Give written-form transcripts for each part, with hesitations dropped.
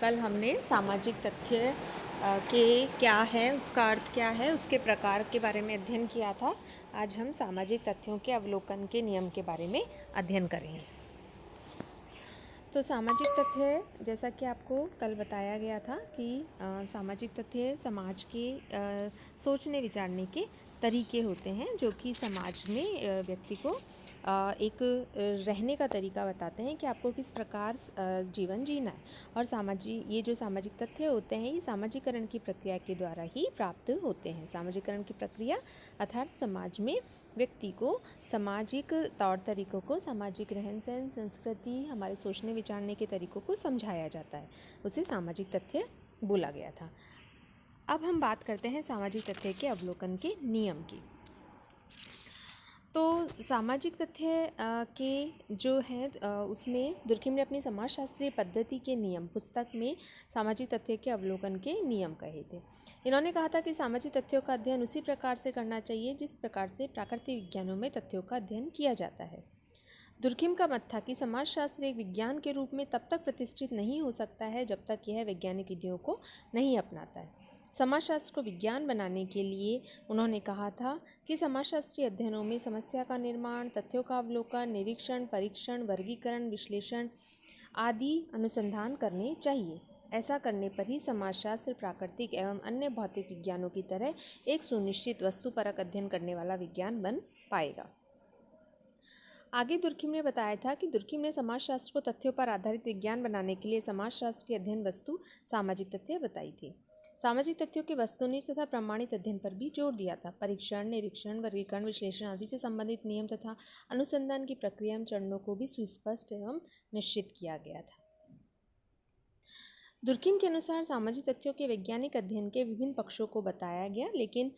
कल हमने सामाजिक तथ्य के क्या है, उसका अर्थ क्या है, उसके प्रकार के बारे में अध्ययन किया था। आज हम सामाजिक तथ्यों के अवलोकन के नियम के बारे में अध्ययन करेंगे। तो सामाजिक तथ्य, जैसा कि आपको कल बताया गया था कि सामाजिक तथ्य समाज के सोचने विचारने के तरीके होते हैं, जो कि समाज में व्यक्ति को एक रहने का तरीका बताते हैं कि आपको किस प्रकार जीवन जीना है। और ये जो सामाजिक तथ्य होते हैं, ये सामाजिकरण की प्रक्रिया के द्वारा ही प्राप्त होते हैं। सामाजिकरण की प्रक्रिया अर्थात समाज में व्यक्ति को सामाजिक तौर तरीकों को, सामाजिक रहन सहन, संस्कृति, हमारे सोचने विचारने के तरीकों को समझाया जाता है, उसे सामाजिक तथ्य बोला गया था। अब हम बात करते हैं सामाजिक तथ्य के अवलोकन के नियम की। तो सामाजिक तथ्य के जो है उसमें दुर्खिम ने अपनी समाजशास्त्रीय पद्धति के नियम पुस्तक में सामाजिक तथ्य के अवलोकन के नियम कहे थे। इन्होंने कहा था कि सामाजिक तथ्यों का अध्ययन उसी प्रकार से करना चाहिए जिस प्रकार से प्राकृतिक विज्ञानों में तथ्यों का अध्ययन किया जाता है। दुर्खिम का मत था कि समाजशास्त्र एक विज्ञान के रूप में तब तक प्रतिष्ठित नहीं हो सकता है जब तक यह वैज्ञानिक विधियों को नहीं अपनाता है। समाजशास्त्र को विज्ञान बनाने के लिए उन्होंने कहा था कि समाजशास्त्रीय अध्ययनों में समस्या का निर्माण, तथ्यों का अवलोकन, निरीक्षण, परीक्षण, वर्गीकरण, विश्लेषण आदि अनुसंधान करने चाहिए। ऐसा करने पर ही समाजशास्त्र प्राकृतिक एवं अन्य भौतिक विज्ञानों की तरह एक सुनिश्चित वस्तुपरक अध्ययन करने वाला विज्ञान बन पाएगा। आगे दुर्खिम ने बताया था कि दुर्खिम ने समाजशास्त्र को तथ्यों पर आधारित विज्ञान बनाने के लिए समाजशास्त्र की अध्ययन वस्तु सामाजिक तथ्य बताई थी। सामाजिक तथ्यों के वस्तुनिष्ठ तथा प्रमाणित अध्ययन पर भी जोर दिया था। परीक्षण, निरीक्षण, वर्गीकरण, विश्लेषण आदि से संबंधित नियम तथा अनुसंधान की प्रक्रिया एवं चरणों को भी सुस्पष्ट एवं निश्चित किया गया था। दुर्खिम के अनुसार सामाजिक तथ्यों के वैज्ञानिक अध्ययन के विभिन्न पक्षों को बताया गया, लेकिन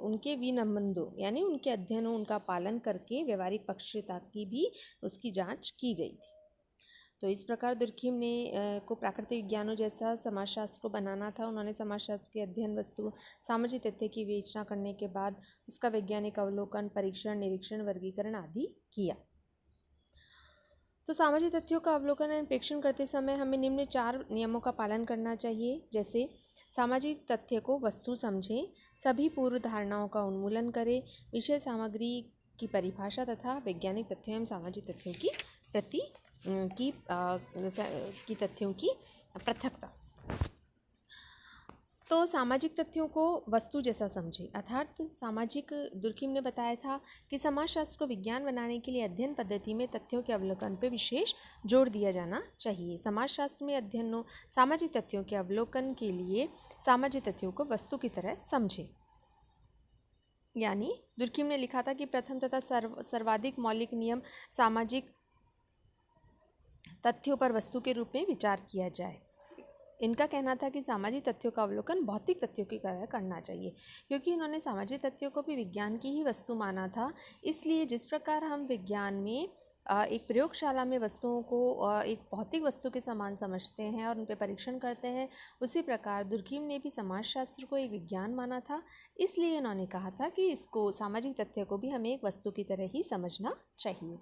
उनके विनम्बों यानी उनके अध्ययनों, उनका पालन करके व्यवहारिक पक्षता की भी उसकी जांच की गई थी। तो इस प्रकार दुर्खिम ने को प्राकृतिक विज्ञानों जैसा समाजशास्त्र को बनाना था। उन्होंने समाजशास्त्र की अध्ययन वस्तु सामाजिक तथ्य की विवेचना करने के बाद उसका वैज्ञानिक अवलोकन, परीक्षण, निरीक्षण, वर्गीकरण आदि किया। तो सामाजिक तथ्यों का अवलोकन एवं प्रेक्षण करते समय हमें निम्न 4 नियमों का पालन करना चाहिए। जैसे सामाजिक तथ्य को वस्तु समझें, सभी पूर्व धारणाओं का उन्मूलन करें, विषय सामग्री की परिभाषा तथा वैज्ञानिक तथ्यों एवं सामाजिक तथ्यों की तथ्यों की पृथकता। तो सामाजिक तथ्यों को वस्तु जैसा समझें अर्थात दुर्खिम ने बताया था कि समाजशास्त्र को विज्ञान बनाने के लिए अध्ययन पद्धति में तथ्यों के अवलोकन पर विशेष जोर दिया जाना चाहिए। समाजशास्त्र में अध्ययनों सामाजिक तथ्यों के अवलोकन के लिए सामाजिक तथ्यों को वस्तु की तरह समझें। यानी दुर्खिम ने लिखा था कि प्रथम तथा सर्वाधिक मौलिक नियम सामाजिक तथ्यों पर वस्तु के रूप में विचार किया जाए। इनका कहना था कि सामाजिक तथ्यों का अवलोकन भौतिक तथ्यों की तरह करना चाहिए, क्योंकि इन्होंने सामाजिक तथ्यों को भी विज्ञान की ही वस्तु माना था। इसलिए जिस प्रकार हम विज्ञान में एक प्रयोगशाला में वस्तुओं को एक भौतिक वस्तु के समान समझते हैं और उन पर परीक्षण करते हैं, उसी प्रकार दुर्खिम ने भी समाजशास्त्र को एक विज्ञान माना था। इसलिए इन्होंने कहा था कि इसको सामाजिक तथ्य को भी हमें एक वस्तु की तरह ही समझना चाहिए।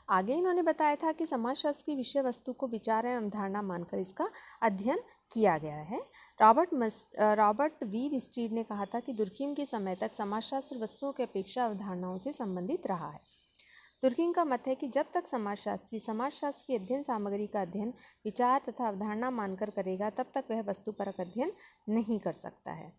आगे इन्होंने बताया था कि समाजशास्त्र की विषय वस्तु को विचार एवं धारणा मानकर इसका अध्ययन किया गया है। रॉबर्ट वी रिस्टीड ने कहा था कि दुर्खिम के समय तक समाजशास्त्र वस्तुओं की अपेक्षा अवधारणाओं से संबंधित रहा है। दुर्खिम का मत है कि जब तक समाजशास्त्री समाजशास्त्र की अध्ययन सामग्री का अध्ययन विचार तथा अवधारणा मानकर करेगा, तब तक वह वस्तुपरक अध्ययन नहीं कर सकता है।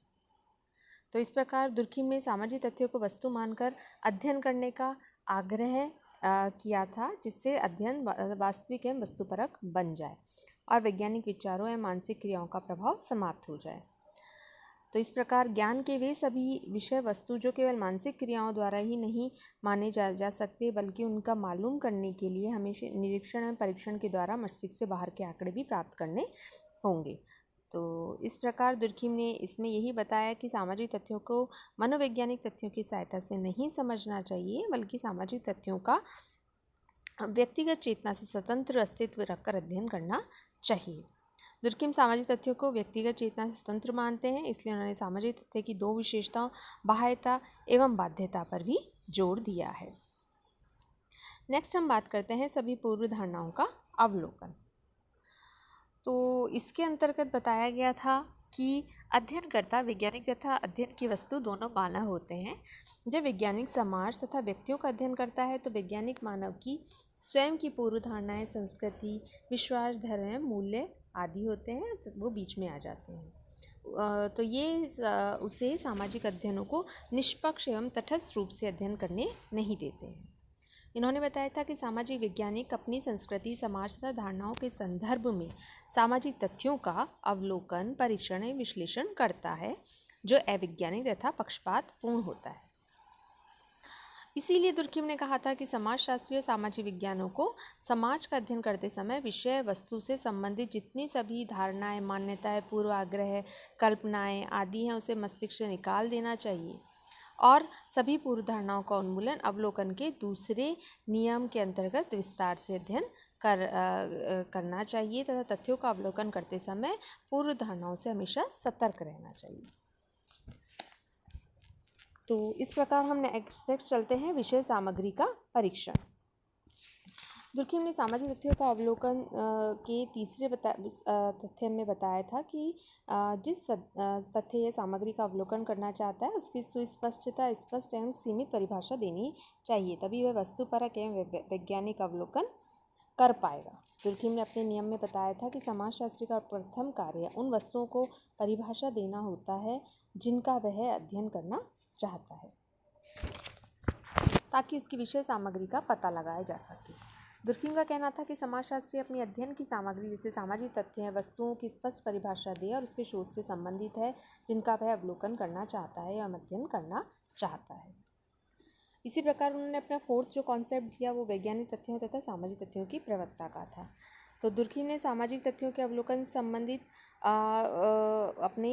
तो इस प्रकार दुर्खिम ने सामाजिक तथ्यों को वस्तु मानकर अध्ययन करने का आग्रह किया था, जिससे अध्ययन वास्तविक एवं वस्तुपरक बन जाए और वैज्ञानिक विचारों एवं मानसिक क्रियाओं का प्रभाव समाप्त हो जाए। तो इस प्रकार ज्ञान के वे सभी विषय वस्तु जो केवल मानसिक क्रियाओं द्वारा ही नहीं माने जा सकते, बल्कि उनका मालूम करने के लिए हमें निरीक्षण एवं परीक्षण के द्वारा मस्तिष्क से बाहर के आंकड़े भी प्राप्त करने होंगे। तो इस प्रकार दुर्खिम ने इसमें यही बताया कि सामाजिक तथ्यों को मनोवैज्ञानिक तथ्यों की सहायता से नहीं समझना चाहिए, बल्कि सामाजिक तथ्यों का व्यक्तिगत चेतना से स्वतंत्र अस्तित्व रखकर अध्ययन करना चाहिए। दुर्खिम सामाजिक तथ्यों को व्यक्तिगत चेतना से स्वतंत्र मानते हैं, इसलिए उन्होंने सामाजिक तथ्य की 2 विशेषताओं बाह्यता एवं बाध्यता पर भी जोर दिया है। नेक्स्ट हम बात करते हैं सभी पूर्व धारणाओं का अवलोकन। तो इसके अंतर्गत बताया गया था कि अध्ययनकर्ता वैज्ञानिक तथा अध्ययन की वस्तु दोनों मानव होते हैं। जब वैज्ञानिक समाज तथा व्यक्तियों का अध्ययन करता है तो वैज्ञानिक मानव की स्वयं की पूर्व धारणाएं, संस्कृति, विश्वास, धर्म, मूल्य आदि होते हैं, तो वो बीच में आ जाते हैं। तो ये उसे सामाजिक अध्ययनों को निष्पक्ष एवं तटस्थ रूप से अध्ययन करने नहीं देते हैं। इन्होंने बताया था कि सामाजिक वैज्ञानिक अपनी संस्कृति, समाज तथा धारणाओं के संदर्भ में सामाजिक तथ्यों का अवलोकन, परीक्षण एवं विश्लेषण करता है, जो अवैज्ञानिक तथा पक्षपातपूर्ण होता है। इसीलिए दुर्खिम ने कहा था कि समाजशास्त्री और सामाजिक विज्ञानों को समाज का अध्ययन करते समय विषय वस्तु से संबंधित जितनी सभी धारणाएं, मान्यताएं, पूर्वाग्रह, कल्पनाएं आदि हैं उसे मस्तिष्क से निकाल देना चाहिए और सभी पूर्व धारणाओं का उन्मूलन अवलोकन के दूसरे नियम के अंतर्गत विस्तार से अध्ययन करना चाहिए तथा तथ्यों का अवलोकन करते समय पूर्व धारणाओं से हमेशा सतर्क रहना चाहिए। तो इस प्रकार हम नेक्स्ट चलते हैं विषय सामग्री का परीक्षण। दुर्खिम ने सामाजिक तथ्यों का अवलोकन के तीसरे तथ्य में बताया था कि जिस तथ्य या सामग्री का अवलोकन करना चाहता है उसकी सुस्पष्टता, स्पष्ट एवं सीमित परिभाषा देनी चाहिए, तभी वह वस्तुपरक एवं वैज्ञानिक अवलोकन कर पाएगा। दुर्खिम ने अपने नियम में बताया था कि समाजशास्त्री का प्रथम कार्य उन वस्तुओं को परिभाषा देना होता है जिनका वह अध्ययन करना चाहता है, ताकि उसकी विषय सामग्री का पता लगाया जा सके। दुर्खिम का कहना था कि समाजशास्त्री अपनी अध्ययन की सामग्री जैसे सामाजिक तथ्य है, वस्तुओं की स्पष्ट परिभाषा दे और उसके शोध से संबंधित है जिनका वह अवलोकन करना चाहता है या अध्ययन करना चाहता है। इसी प्रकार उन्होंने अपना फोर्थ जो कॉन्सेप्ट दिया वो वैज्ञानिक तथ्यों तथा सामाजिक तथ्यों की प्रवक्ता का था। तो दुर्खिम ने सामाजिक तथ्यों के अवलोकन संबंधित अपने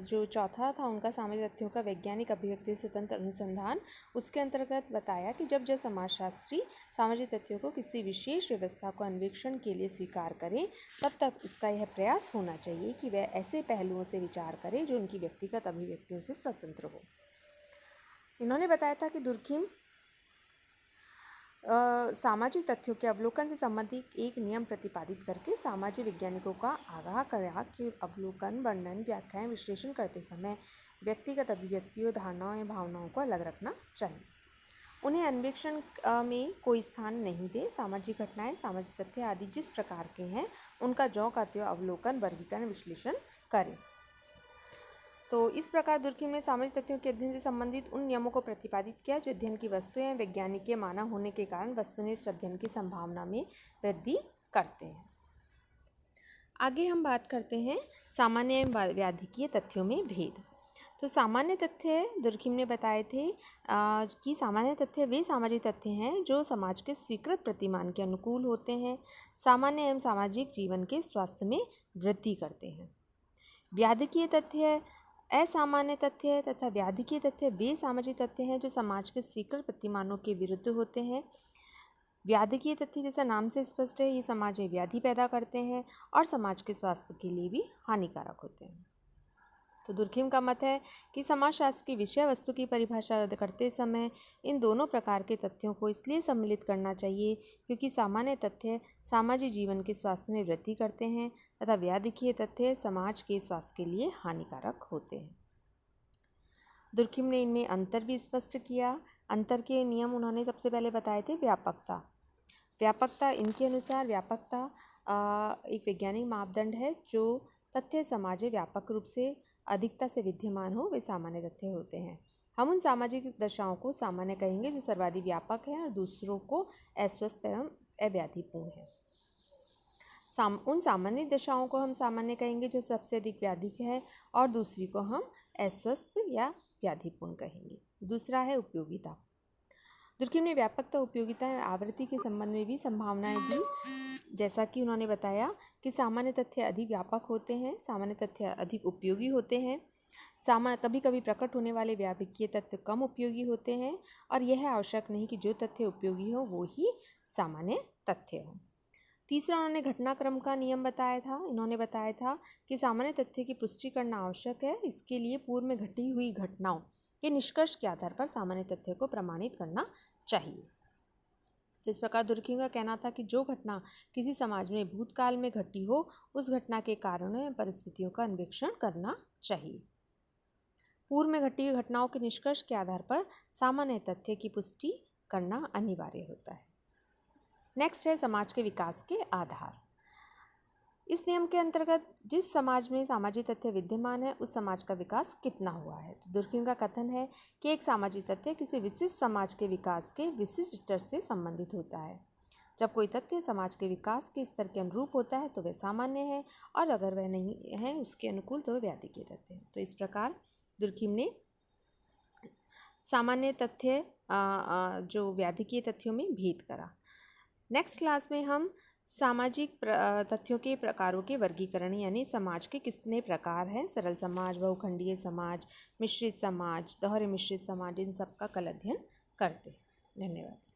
जो चौथा था उनका सामाजिक तथ्यों का वैज्ञानिक अभिव्यक्ति स्वतंत्र अनुसंधान, उसके अंतर्गत बताया कि जब समाजशास्त्री सामाजिक तथ्यों को किसी विशेष व्यवस्था को अन्वेषण के लिए स्वीकार करें तब तक उसका यह प्रयास होना चाहिए कि वह ऐसे पहलुओं से विचार करें जो उनकी व्यक्तिगत अभिव्यक्तियों से स्वतंत्र हो। इन्होंने बताया था कि दुर्खिम सामाजिक तथ्यों के अवलोकन से संबंधित एक नियम प्रतिपादित करके सामाजिक वैज्ञानिकों का आगाह करा कि अवलोकन, वर्णन, व्याख्याएं, विश्लेषण करते समय व्यक्तिगत अभिव्यक्तियों, धारणाओं या भावनाओं को अलग रखना चाहिए। उन्हें अन्वेषण में कोई स्थान नहीं दे। सामाजिक घटनाएं, सामाजिक तथ्य आदि जिस प्रकार के हैं उनका ज्यों का त्यों अवलोकन, वर्गीकरण, विश्लेषण करें। तो इस प्रकार दुर्खिम ने सामाजिक तथ्यों के अध्ययन से संबंधित उन नियमों को प्रतिपादित किया जो अध्ययन की वस्तुएं वैज्ञानिक के मानव होने के कारण वस्तुनिष्ठ अध्ययन की संभावना में वृद्धि करते हैं। आगे हम बात करते हैं सामान्य एवं व्याधिकीय तथ्यों में भेद। तो सामान्य तथ्य दुर्खिम ने बताए थे कि सामान्य तथ्य वे सामाजिक तथ्य हैं जो समाज के स्वीकृत प्रतिमान के अनुकूल होते हैं, सामान्य एवं सामाजिक जीवन के स्वास्थ्य में वृद्धि करते हैं। व्याधिकीय तथ्य असामान्य तथ्य तथा व्याधिकीय तथ्य वे सामाजिक तथ्य हैं जो समाज के स्वीकृत प्रतिमानों के विरुद्ध होते हैं। व्याधिकीय तथ्य जैसा नाम से स्पष्ट है, ये समाज में व्याधि पैदा करते हैं और समाज के स्वास्थ्य के लिए भी हानिकारक होते हैं। तो दुर्खिम का मत है कि समाजशास्त्र की विषय वस्तु की परिभाषा करते समय इन दोनों प्रकार के तथ्यों को इसलिए सम्मिलित करना चाहिए क्योंकि सामान्य तथ्य सामाजिक जीवन के स्वास्थ्य में वृद्धि करते हैं तथा व्याधिकीय तथ्य समाज के स्वास्थ्य के लिए हानिकारक होते हैं। दुर्खिम ने इनमें अंतर भी स्पष्ट किया। अंतर के नियम उन्होंने सबसे पहले बताए थे व्यापकता। इनके अनुसार व्यापकता एक वैज्ञानिक मापदंड है। जो तथ्य समाज में व्यापक रूप से अधिकता से विद्यमान हो वे सामान्य तथ्य होते हैं। हम उन सामाजिक दशाओं को सामान्य कहेंगे जो सर्वाधिक व्यापक है और दूसरों को अस्वस्थ एवं अव्याधिपूर्ण है। उन सामान्य दशाओं को हम सामान्य कहेंगे जो सबसे अधिक व्याधिक है और दूसरी को हम अस्वस्थ या व्याधिपूर्ण कहेंगे। दूसरा है उपयोगिता। दुर्खिम ने व्यापकता, उपयोगिता एवं आवृत्ति के संबंध में भी संभावनाएं दी, जैसा कि उन्होंने बताया कि सामान्य तथ्य अधिक व्यापक होते हैं, सामान्य तथ्य अधिक उपयोगी होते हैं, कभी कभी प्रकट होने वाले व्यापकीय तथ्य कम उपयोगी होते हैं और यह आवश्यक नहीं कि जो तथ्य उपयोगी हो वो ही सामान्य तथ्य हो। तीसरा उन्होंने घटनाक्रम का नियम बताया था। इन्होंने बताया था कि सामान्य तथ्य की पुष्टि करना आवश्यक है। इसके लिए पूर्व में घटी हुई घटनाओं के निष्कर्ष के आधार पर सामान्य तथ्य को प्रमाणित करना चाहिए। तो इस प्रकार दुर्खिम का कहना था कि जो घटना किसी समाज में भूतकाल में घटी हो उस घटना के कारणों एवं परिस्थितियों का अन्वेषण करना चाहिए। पूर्व में घटी हुई घटनाओं के निष्कर्ष के आधार पर सामान्य तथ्य की पुष्टि करना अनिवार्य होता है। नेक्स्ट है समाज के विकास के आधार। इस नियम के अंतर्गत जिस समाज में सामाजिक तथ्य विद्यमान है उस समाज का विकास कितना हुआ है। तो दुर्खिम का कथन है कि एक सामाजिक तथ्य किसी विशिष्ट समाज के विकास के विशिष्ट स्तर से संबंधित होता है। जब कोई तथ्य समाज के विकास के स्तर के अनुरूप होता है तो वह सामान्य है और अगर वह नहीं है उसके अनुकूल तो वह व्याधिकीय तथ्य है। तो इस प्रकार दुर्खिम ने सामान्य तथ्य जो व्याधिकीय तथ्यों में भेद करा। नेक्स्ट क्लास में हम सामाजिक तथ्यों के प्रकारों के वर्गीकरण यानी समाज के कितने प्रकार हैं, सरल समाज, बहुखंडीय समाज, मिश्रित समाज, दोहरे मिश्रित समाज, इन सब का कल अध्ययन करते हैं। धन्यवाद।